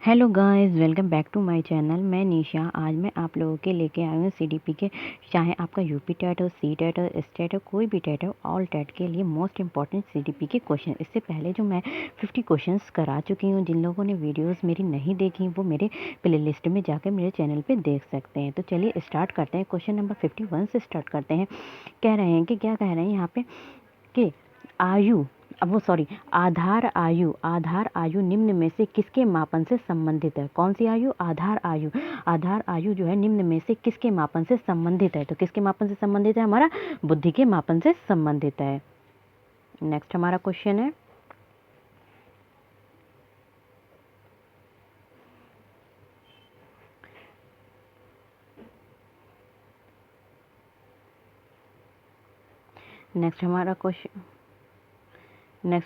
Hello guys, welcome back to my channel. मैं निशा। आज मैं आप लोगों के लेके आई हूँ सीडीपी के, चाहे आपका यूपी टेट हो, सी टेट हो, स्टेट हो, कोई भी टेट हो, ऑल टेट के लिए मोस्ट इंपॉर्टेंट सीडीपी के क्वेश्चन। इससे पहले जो मैं 50 क्वेश्चंस करा चुकी हूँ, जिन लोगों ने वीडियोस मेरी नहीं देखी वो मेरे प्लेलिस्ट में जाकर मेरे चैनल पर देख सकते हैं। तो चलिए स्टार्ट करते हैं। क्वेश्चन नंबर 51 से स्टार्ट करते हैं। कह रहे हैं कि क्या कह रहे हैं यहाँ पे कि आयु आधार आयु निम्न में से किसके मापन से संबंधित है। कौन सी आयु? आधार आयु जो है निम्न में से किसके मापन से संबंधित है। तो किसके मापन से संबंधित है? हमारा बुद्धि के मापन से संबंधित है। नेक्स्ट हमारा क्वेश्चन है, नेक्स्ट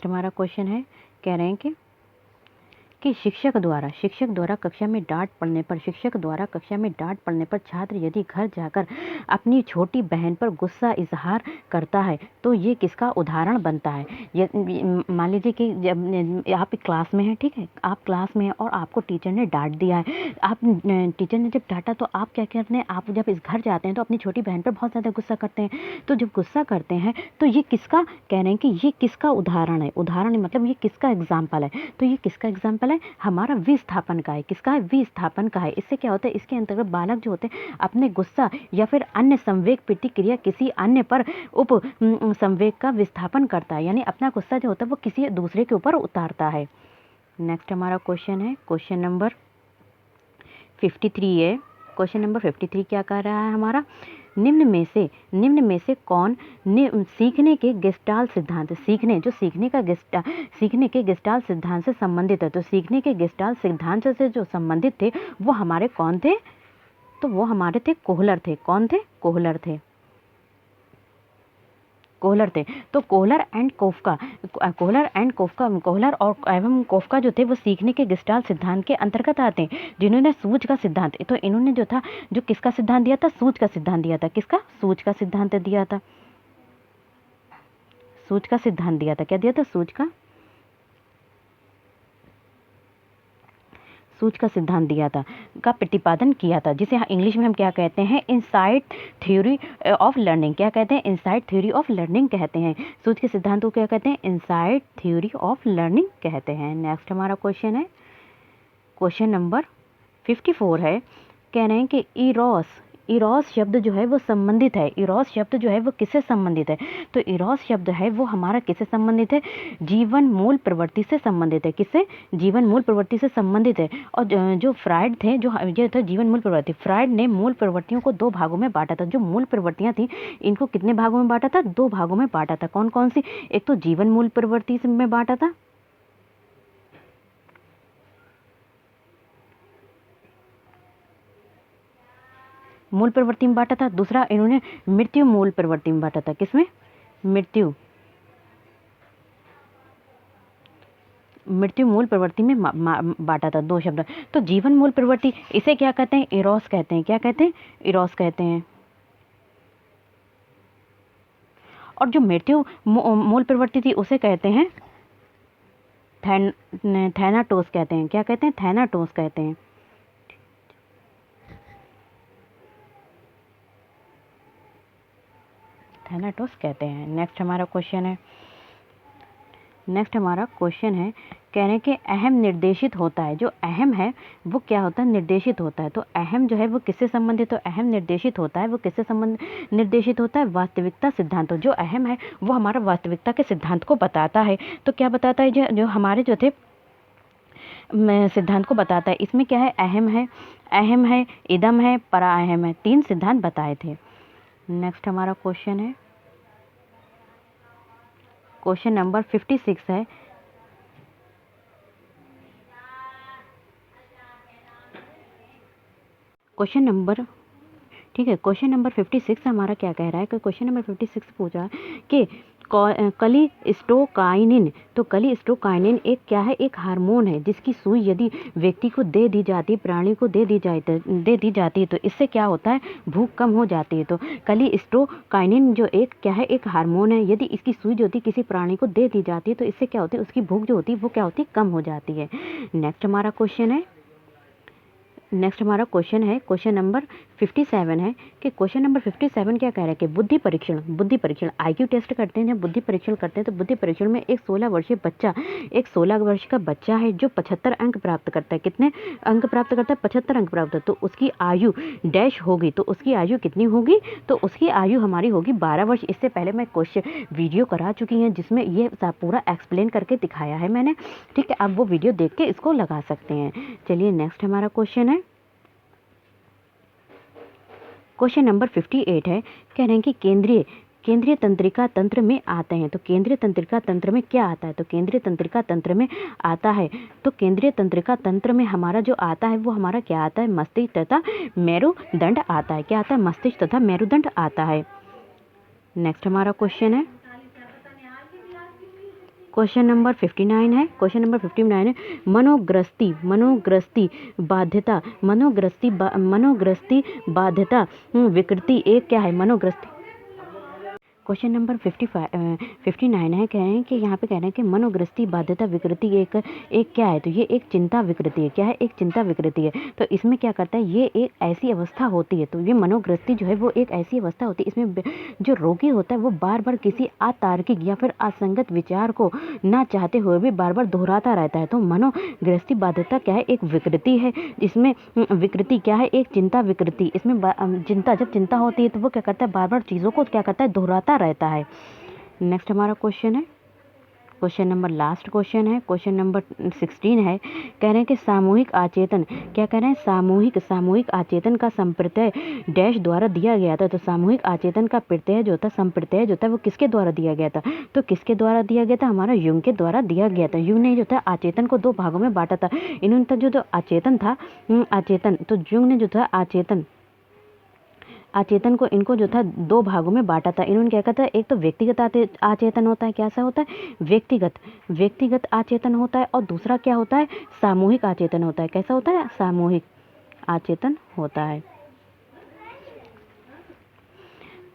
हमारा क्वेश्चन है, कह रहे हैं कि शिक्षक द्वारा कक्षा में डांट पड़ने पर छात्र यदि घर जाकर अपनी छोटी बहन पर गुस्सा इजहार करता है तो ये किसका उदाहरण बनता है। मान लीजिए कि जब आप क्लास में हैं, ठीक है, आप क्लास में हैं और आपको टीचर ने डांट दिया है। टीचर ने जब डांटा तो आप क्या करते हैं? आप जब इस घर जाते हैं तो अपनी छोटी बहन पर बहुत ज़्यादा गुस्सा करते हैं। तो जब गुस्सा करते हैं तो ये किसका, कह रहे हैं कि ये किसका उदाहरण है। उदाहरण मतलब ये किसका एग्जाम्पल है। तो ये किसका एग्जाम्पल है? हमारा विस्थापन का है। किसका है? विस्थापन का है। इससे क्या होता है? इसके अंतर्गत बालक जो होते हैं अपने गुस्सा या फिर अन्य संवेग प्रतिक्रिया किसी अन्य पर उप संवेग का विस्थापन करता है, यानी अपना गुस्सा जो होता है वो किसी दूसरे के ऊपर उतारता है। नेक्स्ट हमारा क्वेश्चन है, क्वेश्चन नंबर 53 है। क्वेश्चन नंबर 53 क्या कह रहा है हमारा? निम्न में से कौन सीखने के गेस्टाल्ट सिद्धांत, सीखने के गेस्टाल्ट सिद्धांत से संबंधित है। तो सीखने के गेस्टाल्ट सिद्धांत से जो संबंधित थे वो हमारे कौन थे? तो वो हमारे थे कोहलर थे। कौन थे? कोहलर थे। तो कोहलर और एवं कोफका जो थे वो सीखने के गेस्टाल्ट सिद्धांत के अंतर्गत आते हैं, जिन्होंने सूझ का सिद्धांत, तो इन्होंने जो था जो किसका सिद्धांत दिया था? सूझ का सिद्धांत दिया था। किसका? सूझ का सिद्धांत दिया था। सूझ का सिद्धांत दिया था। क्या दिया था? सूझ का सिद्धांत दिया था, का प्रतिपादन किया था, जिसे इंग्लिश में हम क्या कहते हैं? Insight theory of learning. क्या कहते हैं? इनसाइट थ्योरी ऑफ लर्निंग कहते हैं। सूझ के सिद्धांत को क्या कहते हैं? इनसाइट थ्योरी ऑफ लर्निंग कहते हैं। नेक्स्ट हमारा क्वेश्चन है, क्वेश्चन नंबर 54 है। कह रहे हैं कि इरोस शब्द जो है वो संबंधित है। इरोस शब्द जो है वो किससे संबंधित है? तो इरोस शब्द है वो हमारा किससे संबंधित है? जीवन मूल प्रवृत्ति से संबंधित है। किससे? जीवन मूल प्रवृत्ति से संबंधित है। और जो फ्राइड थे, जो ये था जीवन मूल प्रवृत्ति, फ्राइड ने मूल प्रवृत्तियों को 2 भागों में बांटा था। जो मूल प्रवृत्तियां थी इनको कितने भागों में बांटा था? 2 भागों में बांटा था। कौन कौन सी? एक तो जीवन मूल प्रवृत्ति में बांटा था, मूल प्रवृत्ति में बांटा था। दूसरा इन्होंने मृत्यु मूल प्रवृत्ति में बांटा था। किसमें? मृत्यु मूल प्रवृत्ति में बांटा था। 2 शब्द। तो जीवन मूल प्रवृत्ति, इसे क्या कहते हैं? इरोस कहते हैं। क्या कहते हैं? इरोस कहते हैं। और जो मृत्यु मूल प्रवृत्ति थी उसे कहते हैं थैनाटोस कहते हैं। क्या कहते हैं? थैनाटोस कहते हैं। थैनाटोस कहते हैं। नेक्स्ट हमारा क्वेश्चन है, कह रहे हैं कि अहम निर्देशित होता है। जो अहम है वो क्या होता है? निर्देशित होता है। तो अहम जो है वो किससे संबंधित? तो अहम निर्देशित होता है, वो किससे निर्देशित होता है? वास्तविकता सिद्धांत। जो अहम है वो हमारा वास्तविकता के सिद्धांत को बताता है। तो क्या बताता है? जो हमारे जो थे सिद्धांत को बताता है। इसमें क्या है? अहम है, इदम है, परा अहम है, 3 सिद्धांत बताए थे। नेक्स्ट हमारा क्वेश्चन है, क्वेश्चन नंबर 56 है। क्वेश्चन नंबर 56 हमारा क्या कह रहा है? कि क्वेश्चन नंबर 56 पूछा कि कलिस्टोकाइनिन। तो कलिस्टोकाइनिन एक क्या है? एक हार्मोन है जिसकी सुई यदि व्यक्ति को दे दी जाती, प्राणी को दे दी जाती तो इससे क्या होता है? भूख कम हो जाती है। तो कलिस्टोकाइनिन जो एक क्या है? एक हार्मोन है। यदि इसकी सुई जो होती किसी प्राणी को दे दी जाती है तो इससे क्या होती है? उसकी भूख जो होती है वो क्या होती है? कम हो जाती है। नेक्स्ट हमारा क्वेश्चन है, नेक्स्ट हमारा क्वेश्चन है, क्वेश्चन नंबर 57 है कि क्वेश्चन नंबर 57 क्या कह रहा है कि बुद्धि परीक्षण आईक्यू टेस्ट करते हैं, जब बुद्धि परीक्षण करते हैं तो बुद्धि परीक्षण में एक 16 वर्षीय बच्चा, एक 16 वर्ष का बच्चा है जो 75 अंक प्राप्त करता है। कितने अंक प्राप्त करता है? 75 अंक प्राप्त, तो उसकी आयु डैश होगी, तो उसकी आयु कितनी होगी? तो उसकी आयु हमारी होगी 12 वर्ष। इससे पहले मैं क्वेश्चन वीडियो करा चुकी हैं जिसमें ये पूरा एक्सप्लेन करके दिखाया है मैंने, ठीक है। आप वो वीडियो देख के इसको लगा सकते हैं। चलिए नेक्स्ट हमारा क्वेश्चन है, क्वेश्चन नंबर 58 है, कह रहे हैं कि केंद्रीय तंत्रिका तंत्र में आते हैं, तो केंद्रीय तंत्रिका तंत्र में क्या आता है? तो केंद्रीय तंत्रिका तंत्र में आता है, तो केंद्रीय तंत्रिका तंत्र में हमारा जो आता है वो हमारा क्या आता है? मस्तिष्क तथा मेरुदंड आता है। क्या आता है? मस्तिष्क तथा मेरुदंड आता है। नेक्स्ट हमारा क्वेश्चन है, क्वेश्चन नंबर 59 है, क्वेश्चन नंबर 59 है, मनोग्रस्ती बाध्यता विकृति एक क्या है? मनोग्रस्ती। क्वेश्चन नंबर 59 है, कह रहे हैं कि यहाँ पे कह रहे हैं कि मनोग्रस्ती बाध्यता विकृति एक क्या है? तो ये एक चिंता विकृति है। क्या है? एक चिंता विकृति है। तो इसमें क्या करता है? ये एक ऐसी अवस्था होती है, तो ये मनोग्रस्ती जो है वो एक ऐसी अवस्था होती है, इसमें जो रोगी होता है वो बार बार किसी अतार्किक या फिर असंगत विचार को ना चाहते हुए भी बार बार दोहराता रहता है। तो मनोग्रस्ती बाध्यता क्या है? एक विकृति है। इसमें विकृति क्या है? एक चिंता विकृति। इसमें जब चिंता होती है तो वो क्या करता है? बार बार चीज़ों को क्या करता है? दोहराता रहता है। नेक्स्ट हमारा क्वेश्चन है, क्वेश्चन नंबर लास्ट क्वेश्चन है, क्वेश्चन नंबर 16 है, कह रहे हैं कि सामूहिक आचेतन, क्या कह रहे हैं? सामूहिक आचेतन का संप्रत्यय डैश द्वारा दिया गया था। तो सामूहिक आचेतन का प्रत्यय जो था, संप्रत्यय जो था वो किसके द्वारा दिया गया था? तो किसके द्वारा दिया गया था? हमारा युंग के द्वारा दिया गया था। युंग ने जो था आचेतन को 2 भागों में बांटा था। इन्होंने जो आचेतन था, तो युंग ने जो था आचेतन को इनको जो था 2 भागों में बांटा था। इन्होंने क्या कहा था? एक तो व्यक्तिगत आचेतन होता है, कैसा होता है? व्यक्तिगत आचेतन होता है, और दूसरा क्या होता है? सामूहिक आचेतन होता है। कैसा होता है? सामूहिक आचेतन होता है।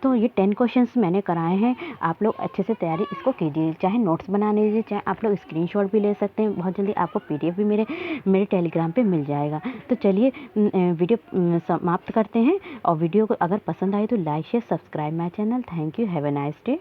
तो ये 10 क्वेश्चंस मैंने कराए हैं, आप लोग अच्छे से तैयारी इसको कीजिए, चाहे नोट्स बना लीजिए, चाहे आप लोग स्क्रीनशॉट भी ले सकते हैं। बहुत जल्दी आपको PDF भी मेरे टेलीग्राम पे मिल जाएगा। तो चलिए वीडियो समाप्त करते हैं, और वीडियो को अगर पसंद आए तो like share subscribe my channel. Thank you, have a nice day.